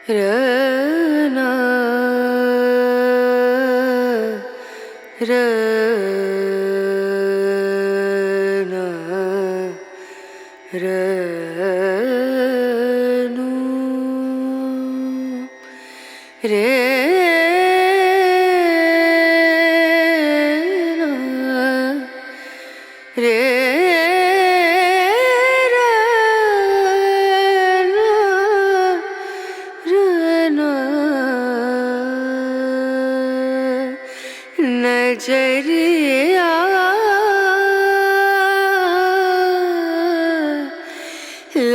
रना रना रनु रे रे नजरिया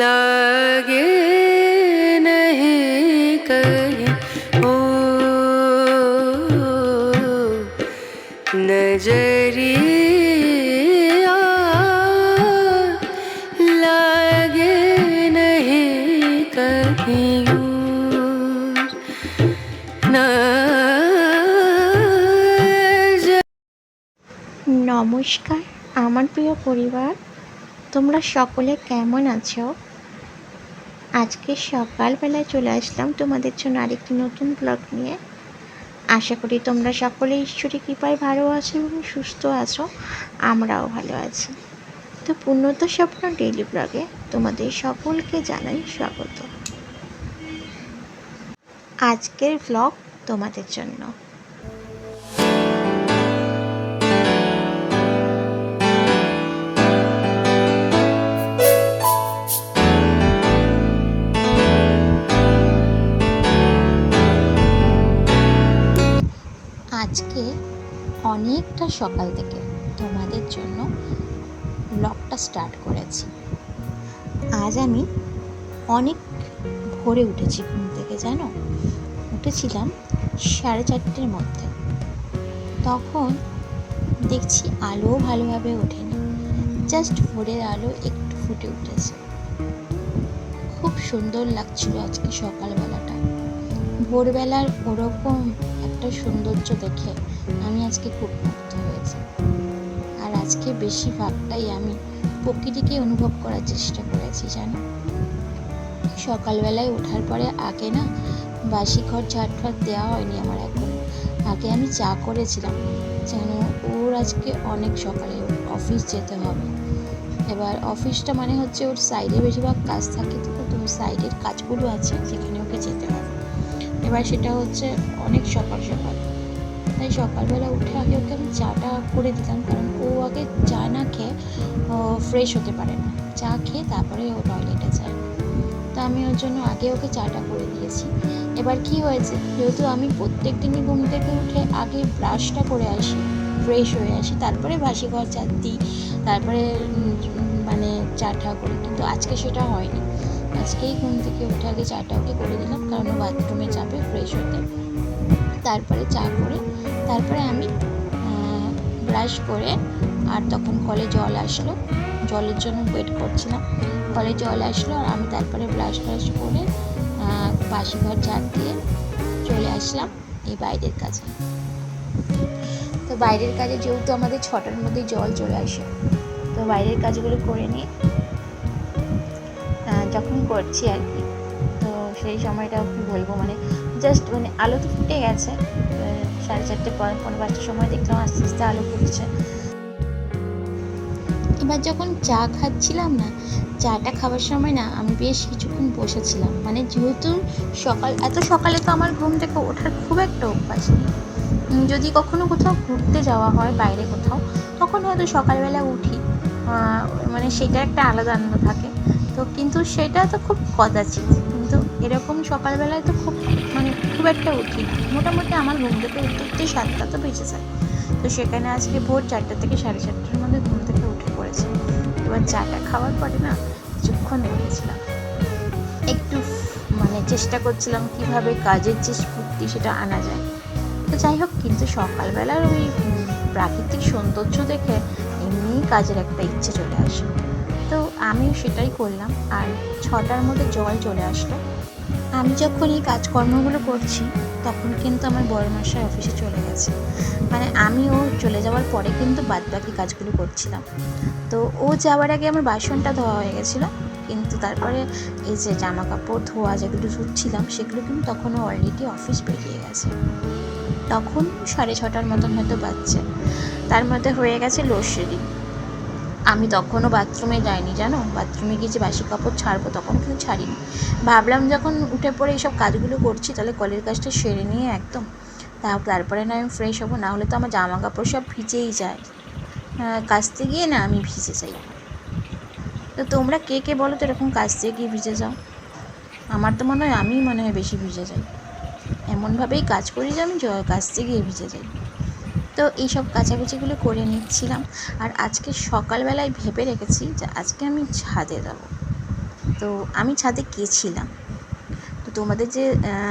लागे नहीं कहीं ओ नजरिया लागे नहीं कहीं নমস্কার আমার প্রিয় পরিবার, তোমরা সকলে কেমন আছো? আজকে সকালবেলায় চলে আসলাম তোমাদের জন্য আরেকটি নতুন ব্লগ নিয়ে। আশা করি তোমরা সকলে ঈশ্বরের কৃপায় ভালো আছো এবং সুস্থ আছো, আমরাও ভালো আছি। তো পূর্ণত স্বপ্ন ডেইলি ব্লগে তোমাদের সকলকে জানাই স্বাগত। আজকের ব্লগ তোমাদের জন্য। আজকে অনেকটা সকাল থেকে তোমাদের জন্য ব্লগটা স্টার্ট করেছি। আজ আমি অনেক ভোরে উঠেছি ঘুম থেকে, জানো, উঠেছিলাম 4:30টার মধ্যে। তখন দেখছি আলো ভালোভাবে ওঠেনি, জাস্ট ভোরের আলো একটু ফুটে উঠেছে। খুব সুন্দর লাগছিল আজকে সকালবেলাটা। ভোরবেলার ওরকম একটা সৌন্দর্য দেখে আমি আজকে খুব মুগ্ধ হয়েছি। আর আজকে বেশিরভাগটাই আমি প্রকৃতিকে অনুভব করার চেষ্টা করেছি, জানো। সকালবেলায় ওঠার পরে আগে না বাসি ঘর ঝাড় ফাট দেওয়া হয়নি আমার এখন। আগে আমি চা করেছিলাম, যেন ওর আজকে অনেক সকালে অফিস যেতে হবে। এবার অফিসটা মানে হচ্ছে ওর সাইডে বেশিরভাগ কাজ থাকে, তো সাইডের কাজগুলো আছে যেখানে ওকে যেতে হবে। এবার সেটা হচ্ছে অনেক সকাল সকাল, তাই সকালবেলা উঠে আগে ওকে আমি চাটা করে দিতাম, কারণ ও আগে চা না খেয়ে ফ্রেশ হতে পারে না। চা খেয়ে তারপরে ও টয়লেটে যায়, তা আমি ওর জন্য আগে ওকে চাটা করে দিয়েছি। এবার কি হয়েছে, যেহেতু আমি প্রত্যেক দিনই ঘুম থেকে উঠে আগে ব্রাশটা করে আসি, ফ্রেশ হয়ে আসি, তারপরে বাসি ঘর ঝাড় দিই, তারপরে মানে চাটা করি, কিন্তু আজকে সেটা হয়নি। আজকেই ঘুম থেকে উঠে আগে চাটা ওকে করে দিলাম, কারণ ও বাথরুমে যাবে ফ্রেশ হতে। তারপরে চা করে তারপরে আমি ব্রাশ করে, আর তখন কলে জল আসলো, জলের জন্য ওয়েট করছিলাম। কলে জল আসলো আর আমি তারপরে ব্রাশ করে বাসি ঘর ঝাড় দিয়ে চলে আসলাম এই বাইরের কাজে। তো বাইরের কাজে যেহেতু আমাদের 6টার মধ্যে জল চলে আসে, তো বাইরের কাজগুলো করে নিয়ে যখন করছি আর কি, তো সেই সময়টা কি বলবো, মানে জাস্ট মানে আলো তো ফুটে গেছে, 4:30 পৌনে 5টার সময় দেখলাম আস্তে আস্তে আলো ফুটছে। এবার যখন চা খাচ্ছিলাম না, চাটা খাওয়ার সময় না আমি বেশ কিছুক্ষণ বসেছিলাম, মানে যেহেতু এত সকালে তো আমার ঘুম থেকে ওঠার খুব একটা অভ্যাস নেই। যদি কখনো কোথাও ঘুরতে যাওয়া হয় বাইরে কোথাও, তখন হয়তো সকালবেলা উঠি, মানে সেটা একটা আলাদা আনন্দ থাকে। তো কিন্তু সেটা তো খুব কদাচিৎ, কিন্তু এরকম সকালবেলায় তো খুব একটা উঠি না। মোটামুটি আমার ঘুম থেকে উঠতে 7টা তো বেজে যায়। তো সেখানে আজকে ভোর 4টা থেকে 4:30টার মধ্যে ঘুম থেকে উঠে পড়েছি। এবার চাটা খাওয়ার পরে না কিছুক্ষণ বলেছিলাম, একটু মানে চেষ্টা করছিলাম কিভাবে কাজের যে স্ফূর্তি সেটা আনা যায়। তো যাই হোক, কিন্তু সকালবেলার ওই প্রাকৃতিক সৌন্দর্য দেখে এমনি কাজের একটা ইচ্ছে চলে আসে, তো আমিও সেটাই করলাম। আর 6টার মধ্যে জল চলে আসলো। আমি যখন এই কাজকর্মগুলো করছি তখন কিন্তু আমার বড়মশাই অফিসে চলে গেছে, মানে আমি ও চলে যাওয়ার পরে কিন্তু বাদবাকি কাজগুলো করছিলাম। তো ও যাওয়ার আগে আমার বাসনটা ধোয়া হয়ে গেছিলো, কিন্তু তারপরে এই যে জামা কাপড় ধোয়া যেগুলো ধুচ্ছিলাম সেগুলো কিন্তু তখনও অলরেডি অফিস বেরিয়ে গেছে। তখন 6:30 মতন হয়তো বাজছে। তার মধ্যে হয়ে গেছে লোডশেডিং। আমি তখনও বাথরুমে যাইনি, জানো, বাথরুমে গিয়ে যে বাসি কাপড় ছাড়বো তখন কিন্তু ছাড়িনি। ভাবলাম যখন উঠে পড়ে এইসব কাজগুলো করছি তাহলে কলের কাজটা সেরে নিয়ে একদম তারপরে না আমি ফ্রেশ হবো, না হলে তো আমার জামা কাপড় সব ভিজেই যায়। কাচতে গিয়ে না আমি ভিজে যাই। তো তোমরা কে কে বলো তো এরকম কাচতে গিয়ে ভিজে যাও? আমার তো মনে হয় বেশি ভিজে যাই, এমনভাবেই কাজ করি যে আমি কাচতে গিয়ে ভিজে যাই। তো এইসব কাচাকুচিগুলো করে নিচ্ছিলাম। আর আজকে সকালবেলায় ভেবে রেখেছি যে আজকে আমি ছাদে যাবো। তো আমি ছাদে গেছিলাম, তো তোমাদের যে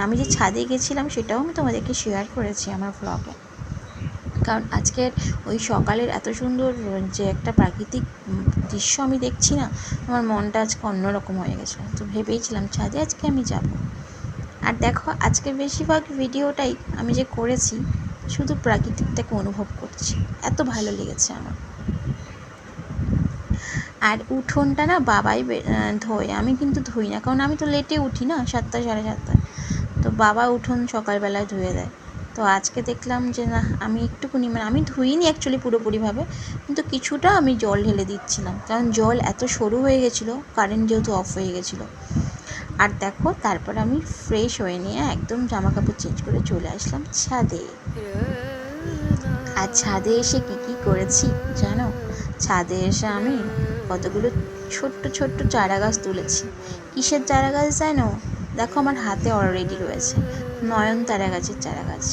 আমি যে ছাদে গেছিলাম সেটাও আমি তোমাদেরকে শেয়ার করেছি আমার ব্লগে। কারণ আজকের ওই সকালের এত সুন্দর যে একটা প্রাকৃতিক দৃশ্য আমি দেখছি না, আমার মনটা আজকে অন্যরকম হয়ে গেছিলো। তো ভেবেইছিলাম ছাদে আজকে আমি যাব। আর দেখো আজকে বেশিরভাগ ভিডিওটাই আমি যে করেছি শুধু প্রাকৃতিকটাকে অনুভব করছি, এত ভালো লেগেছে আমার। আর উঠোনটা না বাবাই ধোয়, আমি কিন্তু ধুই না, কারণ আমি তো লেটে উঠি না, 7টা 7:30। তো বাবা উঠোন সকালবেলায় ধুয়ে দেয়। তো আজকে দেখলাম যে না, আমি একটুকুনি আমি ধুইনি অ্যাকচুয়ালি পুরোপুরিভাবে, কিন্তু কিছুটা আমি জল ঢেলে দিচ্ছিলাম, কারণ জল এত সরু হয়ে গেছিলো, কারেন্ট যেহেতু অফ হয়ে গেছিলো। আর দেখো তারপর আমি ফ্রেশ হয়ে নিয়ে একদম জামা কাপড় চেঞ্জ করে চলে আসলাম ছাদে। আর ছাদে এসে কী করেছি জানো? ছাদে এসে আমি কতগুলো ছোট্ট ছোট্ট চারা গাছ তুলেছি। কিসের চারা গাছ জানো? দেখো আমার হাতে অলরেডি রয়েছে নয়নতারা গাছের চারা গাছ।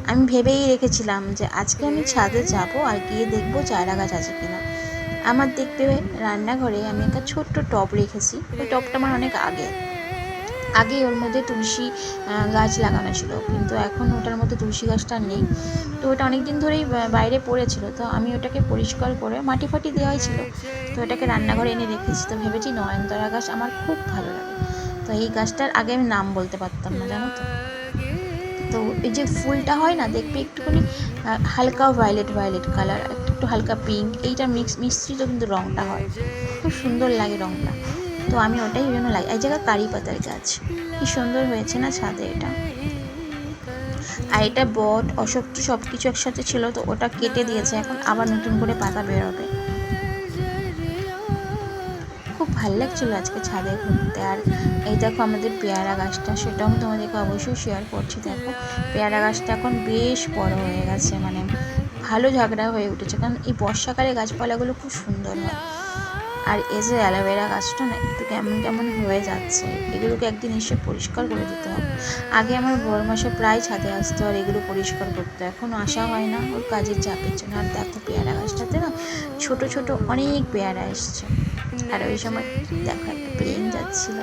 আমি ভেবেই রেখেছিলাম যে আজকে আমি ছাদে যাব আর গিয়ে দেখবো চারা গাছ আছে কিনা। আমার দেখবে রান্নাঘরে আমি একটা ছোট্ট টব রেখেছি, ওই টবটা আমার অনেক আগে ওর মধ্যে তুলসী গাছ লাগানো ছিল, কিন্তু এখন ওটার মধ্যে তুলসী গাছটা নেই। তো ওটা অনেক দিন ধরেই বাইরে পড়েছিল, তো আমি ওটাকে পরিষ্কার করে মাটি ফাটি দেওয়াই ছিল, তো ওটাকে রান্নাঘরে এনে রেখেছি। তো ভেবেছি নয়নতারা গাছ আমার খুব ভালো লাগে। তো এই গাছটার আগে আমি নাম বলতে পারতাম না, জানো তো। তো এই যে ফুলটা হয় না, দেখবে একটুখানি হালকা ভায়োলেট কালার, একটু হালকা পিঙ্ক, এইটা মিশ্রিত কিন্তু রঙটা হয়, খুব সুন্দর লাগে রঙটা। তো আমি ওটাই ওই জন্য এই জায়গায় কারি পাতার গাছ, কি সুন্দর হয়েছে না ছাদে এটা। আর এটা বট অশোক সব কিছু একসাথে ছিল, তো ওটা কেটে দিয়েছে, এখন আবার নতুন করে পাতা বেরোবে। খুব ভালো লাগছিলো আজকে ছাদে ঘুরতে। আর এই দেখো আমাদের পেয়ারা গাছটা, সেটাও আমি তোমাদেরকে অবশ্যই শেয়ার করছি। দেখো পেয়ারা গাছটা এখন বেশ বড় হয়ে গেছে, ভালো ঝাগড়া হয়ে উঠেছে, কারণ এই বর্ষাকালে গাছপালাগুলো খুব সুন্দর হয়। আর এই যে অ্যালোভেরা গাছটা না একটু কেমন হয়ে যাচ্ছে, এগুলোকে একদিন এসে পরিষ্কার করে দিতে হবে। আগে আমার বড় মাসে প্রায় ছাদে আসতো আর এগুলো পরিষ্কার করতো, এখন আসা হয় না ওর কাজের চাপের জন্য। আর দেখো পেয়ারা গাছটাতে না ছোট ছোট অনেক পেয়ারা এসছে। আর ওই সময় দেখো একটা প্লেন যাচ্ছিল,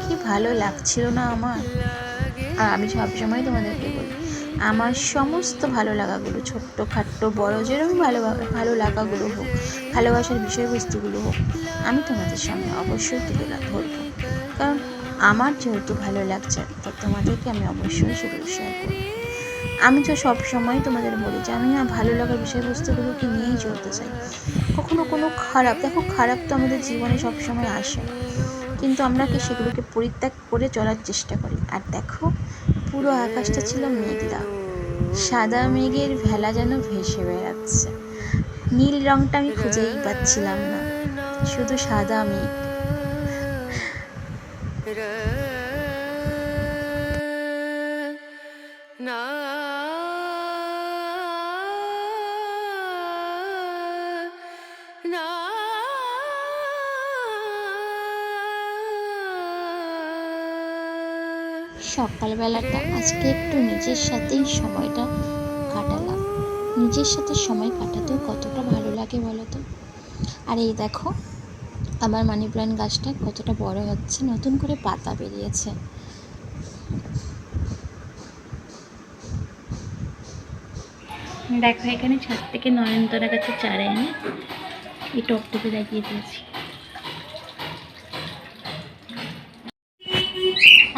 কি ভালো লাগছিল না আমার। আর আমি সবসময় তোমাদেরকে বলি, আমার সমস্ত ভালো লাগাগুলো, ছোট্ট খাট্ট বড় যেরকম ভালো লাগাগুলো হোক, ভালোবাসার বিষয়বস্তুগুলো হোক, আমি তোমাদের সামনে অবশ্যই তুলে ধরবো। কারণ আমার যেহেতু ভালো লাগছে, তা তোমাদেরকে আমি অবশ্যই সেগুলো শেয়ার করবো। আমি তো সবসময় তোমাদের বলি যে আমি না ভালো লাগার বিষয়বস্তুগুলোকে নিয়েই চলতে চাই। কখনো কোনো খারাপ, দেখো খারাপ তো আমাদের জীবনে সবসময় আসে, কিন্তু আমরা কি সেগুলোকে পরিত্যাগ করে চলার চেষ্টা করি। আর দেখো পুরো আকাশটা ছিল মেঘলা, সাদা মেঘের ভেলা যেন ভেসে বেড়াচ্ছে। নীল রঙটা আমি খুঁজেই পাচ্ছিলাম না, শুধু সাদা মেঘ। সকালবেলাটা আজকে একটু নিজের সাথেই সময়টা কাটালাম। নিজের সাথে সময় কাটাতেও কতটা ভালো লাগে বলো তো। আর এই দেখো আমার মানি প্ল্যান্ট গাছটা কতটা বড় হচ্ছে, নতুন করে পাতা বেরিয়েছে। দেখো এখানে ছাদ থেকে নয়নতারা গাছের চারা এনে এই টপটিতে লাগিয়ে দিয়েছি।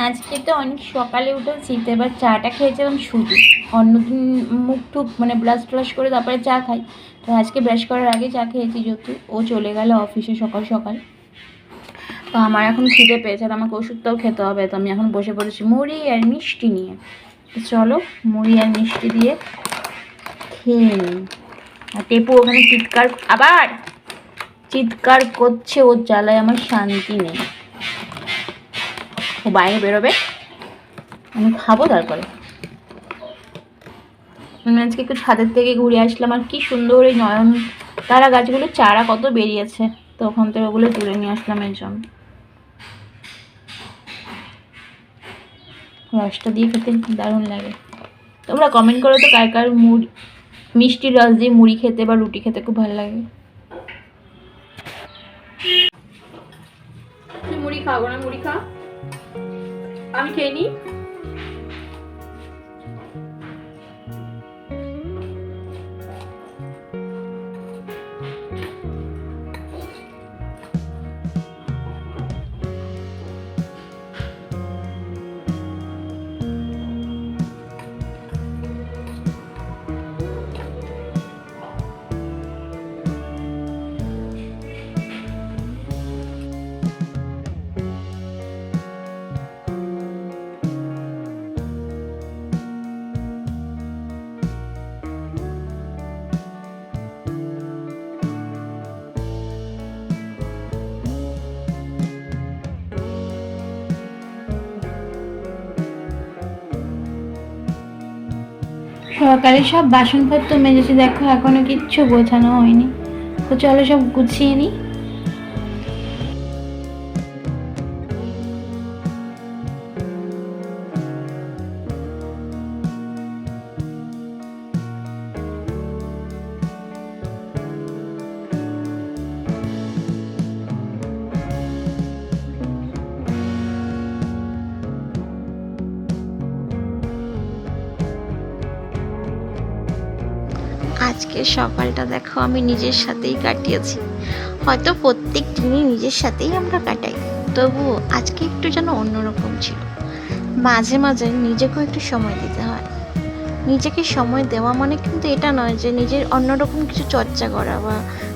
আজকে তো অনেক সকালে উঠেছি, তো এবার চাটা খেয়েছিলাম শুধু, অন্যদিন মুখ টুক ব্রাশ ট্রাশ করে তারপরে চা খাই। তো আজকে ব্রাশ করার আগে চা খেয়েছি, যেহেতু ও চলে গেল অফিসে সকাল সকাল। তো তো আমার এখন খিদে পেয়েছে আর আমাকে ওষুধটাও খেতে হবে, তো আমি এখন বসে পড়েছি মুড়ি আর মিষ্টি নিয়ে। তো চলো মুড়ি আর মিষ্টি দিয়ে খেয়ে নিই। আর টেপু ওখানে চিৎকার করছে, ওর জ্বালায় আমার শান্তি নেই। ও বাইরে বেরোবে, আমি খাবো তারপরে। আমি আজকে একটু ছাদের থেকে ঘুরে আসলাম, আর কি সুন্দর এই নয়ন তারা গাছগুলো চারা কত বেরিয়েছে, তো ওখান থেকে ওগুলো তুলে নিয়ে আসলাম এর জন্য। রসটা দিয়ে খেতে দারুণ লাগে। তোমরা কমেন্ট করো তো কার কার মুড়ি মিষ্টির রস দিয়ে মুড়ি খেতে বা রুটি খেতে খুব ভালো লাগে। তুই মুড়ি খাবো না, মুড়ি খা, আমি খেয়ে নিই। সকালে সব বাসনপত্র মেজেছি, দেখো এখনো কিচ্ছু গোছানো হয়নি। তো চলো সব গুছিয়ে নিই। আজকের সকালটা দেখো আমি নিজের সাথেই কাটিয়েছি। হয়তো প্রত্যেক দিনই নিজের সাথেই আমরা কাটাই, তবুও আজকে একটু যেন অন্যরকম ছিল। মাঝে মাঝে নিজেকেও একটু সময় দিতে হয়। নিজেকে সময় দেওয়া মানে কিন্তু এটা নয় যে নিজের অন্যরকম কিছু চর্চা করা, বা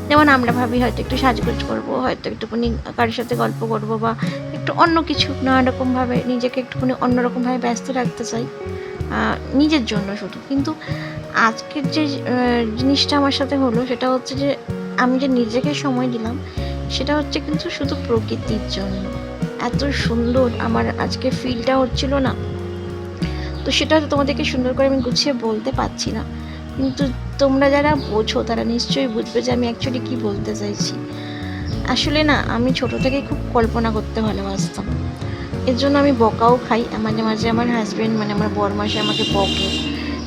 যেমন আমরা ভাবি হয়তো একটু সাজগোজ করবো, হয়তো একটুখানি কারোর সাথে গল্প করবো, বা একটু অন্য কিছু নানা রকমভাবে নিজেকে একটুখানি অন্যরকমভাবে ব্যস্ত রাখতে চাই নিজের জন্য শুধু। কিন্তু আজকের যে জিনিসটা আমার সাথে হলো সেটা হচ্ছে যে আমি যে নিজেকে সময় দিলাম সেটা হচ্ছে কিন্তু শুধু প্রকৃতির জন্য। এত সুন্দর আমার আজকে ফিলটা হচ্ছিল না, তো সেটা তোমাদেরকে সুন্দর করে আমি গুছিয়ে বলতে পারছি না, কিন্তু তোমরা যারা বোঝো তারা নিশ্চয়ই বুঝবে যে আমি অ্যাকচুয়ালি কী বলতে চাইছি। আসলে না, আমি ছোট থেকেই খুব কল্পনা করতে ভালোবাসতাম, এর জন্য আমি বকাও খাই। মাঝে মাঝে আমার হাজব্যান্ড মানে আমার বরমাসে আমাকে বকে,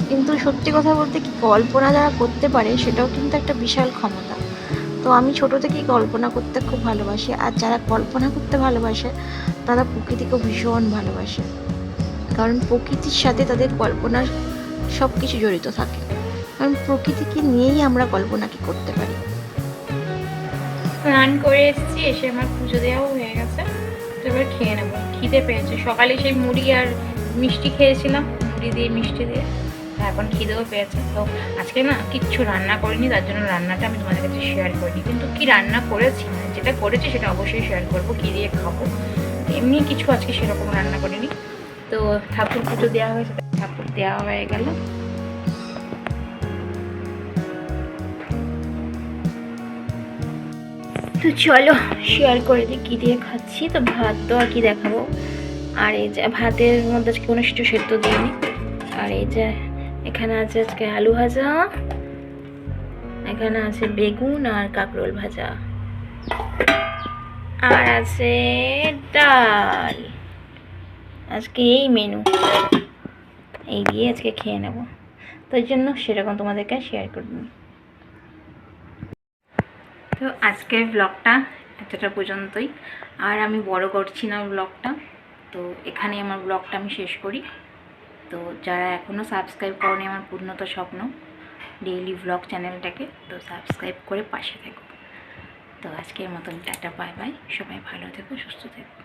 কিন্তু সত্যি কথা বলতে কি কল্পনা যারা করতে পারে সেটাও কিন্তু একটা বিশাল ক্ষমতা। তো আমি ছোট থেকেই কল্পনা করতে খুব ভালোবাসি, আর যারা কল্পনা করতে ভালোবাসে তারা প্রকৃতিকেও ভীষণ ভালোবাসে, কারণ প্রকৃতির সাথে তাদের কল্পনার সব কিছু জড়িত থাকে, কারণ প্রকৃতিকে নিয়েই আমরা কল্পনাকে করতে পারি। স্নান করে এসেছি, এসে আমার পুজো দেওয়াও হয়ে গেছে, তো এবার খেয়ে নেবো। খিদে পেয়েছে, সকালে সেই মুড়ি আর মিষ্টি খেয়েছিলাম, মুড়ি দিয়ে মিষ্টি দিয়ে, এখন খিদেও পেয়েছে। তো আজকে না কিচ্ছু রান্না করিনি, তার জন্য রান্নাটা আমি তোমাদের কাছে শেয়ার করিনি, কিন্তু কি রান্না করেছি মানে যেটা করেছি সেটা অবশ্যই শেয়ার করবো, কী দিয়ে খাবো। এমনি কিছু আজকে সেরকম রান্না করিনি। তো ঠাকুর পুজো দেওয়া হয়েছে, ঠাকুর দেওয়া হয়ে গেল। তো চলো শেয়ার করে দিই কী দিয়ে খাচ্ছি। তো ভাত তো আর কি দেখাবো, আর এই যে ভাতের মধ্যে আজকে কোনো কিছু সেদ্ধ দিইনি, আর এই যে এখানে আছে আজকে আলু ভাজা, এখানে আছে বেগুন আর কাঁকরোল ভাজা, আর আছে ডাল। আজকে এই মেনু, এই দিয়ে আজকে খেয়ে নেব, তো এই জন্য সেরকম তোমাদেরকে শেয়ার করে দিই। তো আজকের ব্লগটা এতটা পর্যন্তই, আর আমি বড় করছি না ব্লগটা, তো এখানে আমার ব্লগটা আমি শেষ করি। তো যারা এখনও সাবস্ক্রাইব করোনি আমার পূর্ণত স্বপ্ন ডেইলি ব্লগ চ্যানেলটাকে, তো সাবস্ক্রাইব করে পাশে থেকো। তো আজকের মতন টাটা, বাই বাই, সবাই ভালো থেকো, সুস্থ থেকো।